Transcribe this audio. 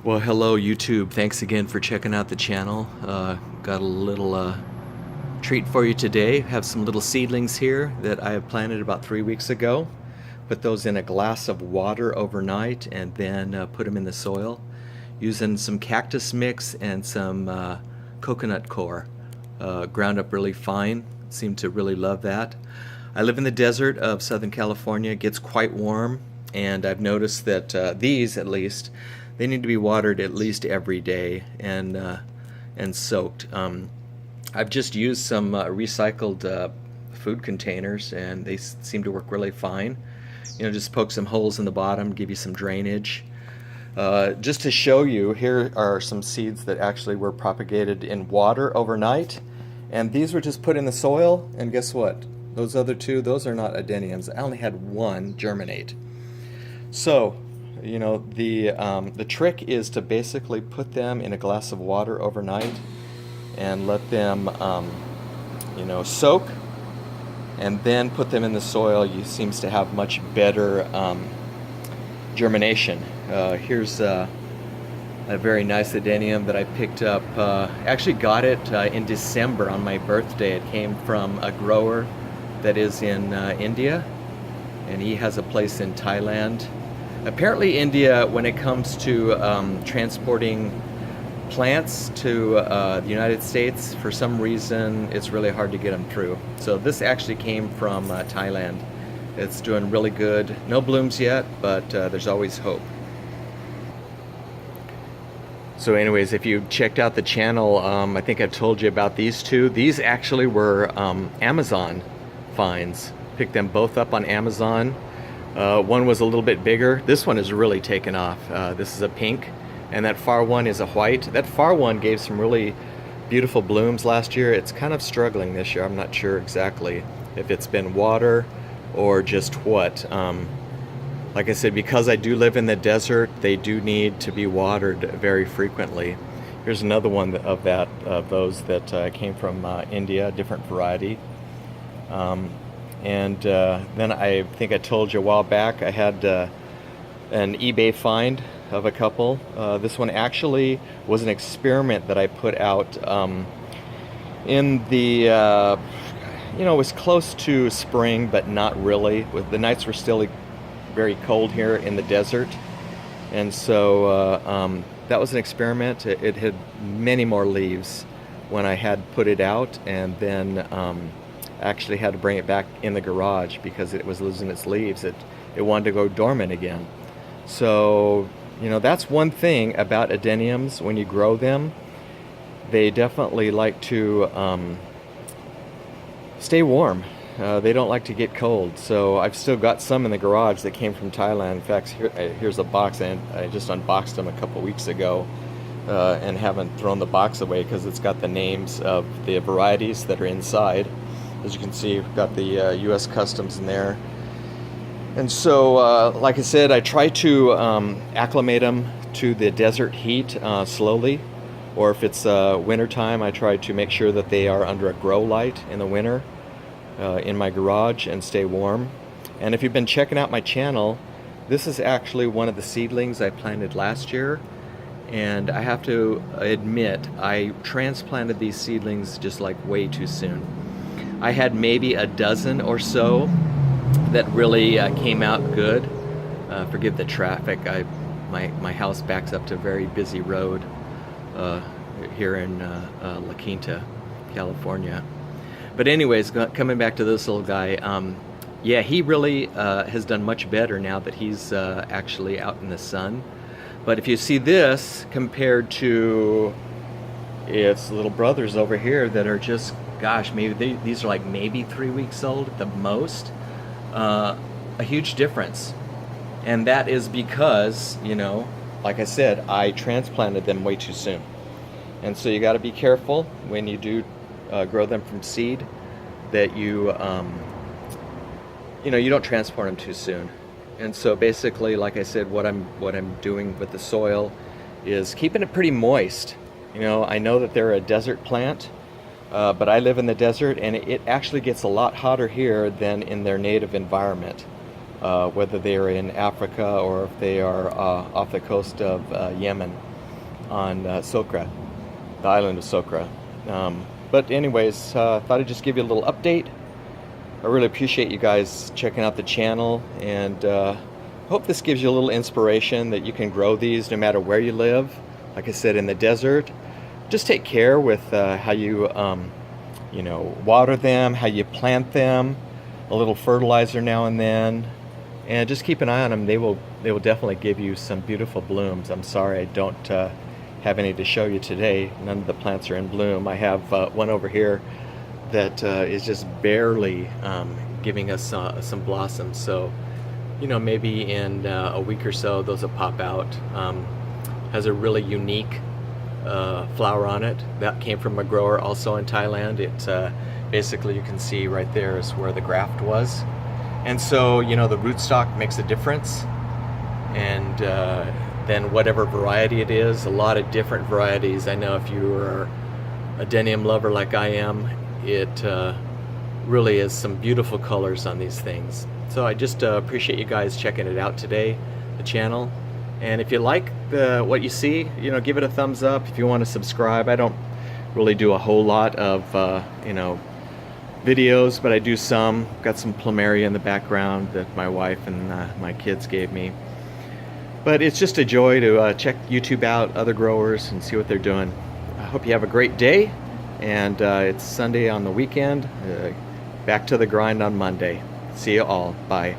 Well, hello YouTube. Thanks again for checking out the channel. Got a little treat for you today. Have some little seedlings here that I have planted about 3 weeks ago. Put those in a glass of water overnight and then put them in the soil using some cactus mix and some coconut core. Ground up really fine. Seem to really love that. I live in the desert of Southern California. It gets quite warm, and I've noticed that these, at least, they need to be watered at least every day and soaked. I've just used some recycled food containers, and they seem to work really fine. You know, just poke some holes in the bottom, give you some drainage. Just to show you, here are some seeds that actually were propagated in water overnight, and these were just put in the soil, and guess what? Those other two, those are not adeniums. I only had one germinate. So, you know, the trick is to basically put them in a glass of water overnight and let them, you know, soak, and then put them in the soil. You seems to have much better germination. Here's a very nice adenium that I picked up. Actually got it in December on my birthday. It came from a grower that is in India, and he has a place in Thailand. Apparently India, when it comes to transporting plants to the United States, for some reason it's really hard to get them through. So this actually came from Thailand. It's doing really good. No blooms yet, but there's always hope. So anyways, if you checked out the channel, I think I've told you about these two. These actually were Amazon finds. Picked them both up on Amazon. One was a little bit bigger. This one is really taken off. This is a pink, and that far one is a white. That far one gave some really beautiful blooms last year. It's kind of struggling this year. I'm not sure exactly if it's been water or just what. Like I said, because I do live in the desert, they do need to be watered very frequently. Here's another one of those that came from India, a different variety. And then I think I told you a while back I had an eBay find of a couple. This one actually was an experiment that I put out in the, you know, it was close to spring, but not really. The nights were still very cold here in the desert. And so that was an experiment. It had many more leaves when I had put it out, and then actually had to bring it back in the garage because it was losing its leaves. It wanted to go dormant again. So, you know, that's one thing about adeniums. When you grow them, they definitely like to stay warm. They don't like to get cold. So I've still got some in the garage that came from Thailand. In fact, here's a box, and I just unboxed them a couple weeks ago and haven't thrown the box away because it's got the names of the varieties that are inside. As you can see, we've got the U.S. Customs in there. And so, like I said, I try to acclimate them to the desert heat slowly. Or if it's wintertime, I try to make sure that they are under a grow light in the winter in my garage and stay warm. And if you've been checking out my channel, this is actually one of the seedlings I planted last year. And I have to admit, I transplanted these seedlings just like way too soon. I had maybe a dozen or so that really came out good. Forgive the traffic. My house backs up to a very busy road here in La Quinta, California. But anyways, coming back to this little guy, yeah, he really has done much better now that he's actually out in the sun. But if you see this compared to its little brothers over here that are just, gosh, maybe these are like maybe 3 weeks old at the most, a huge difference. And that is because, you know, like I said, I transplanted them way too soon. And so you got to be careful when you do grow them from seed that you, you know, you don't transport them too soon. And so basically, like I said, what I'm doing with the soil is keeping it pretty moist. You know, I know that they're a desert plant, but I live in the desert, and it actually gets a lot hotter here than in their native environment, whether they are in Africa or if they are off the coast of Yemen. on Sokra, the island of Sokra. But anyways, thought I'd just give you a little update. I really appreciate you guys checking out the channel, and hope this gives you a little inspiration that you can grow these no matter where you live. Like I said, in the desert, just take care with how you you know, water them, how you plant them, a little fertilizer now and then, and just keep an eye on them. They will definitely give you some beautiful blooms. I'm sorry I don't have any to show you today. None of the plants are in bloom. I have one over here that is just barely giving us some blossoms. So, you know, maybe in a week or so those will pop out. Has a really unique flower on it that came from a grower also in Thailand. It basically, you can see right there is where the graft was, and so, you know, the rootstock makes a difference. And then whatever variety it is, a lot of different varieties. I know if you are a Adenium lover like I am, it really is some beautiful colors on these things. So I just appreciate you guys checking it out today, the channel. And if you like what you see, you know, give it a thumbs up. If you want to subscribe, I don't really do a whole lot of you know, videos, but I do some. Got some plumeria in the background that my wife and my kids gave me. But it's just a joy to check YouTube out, other growers, and see what they're doing. I hope you have a great day, and it's Sunday on the weekend. Back to the grind on Monday. See you all. Bye.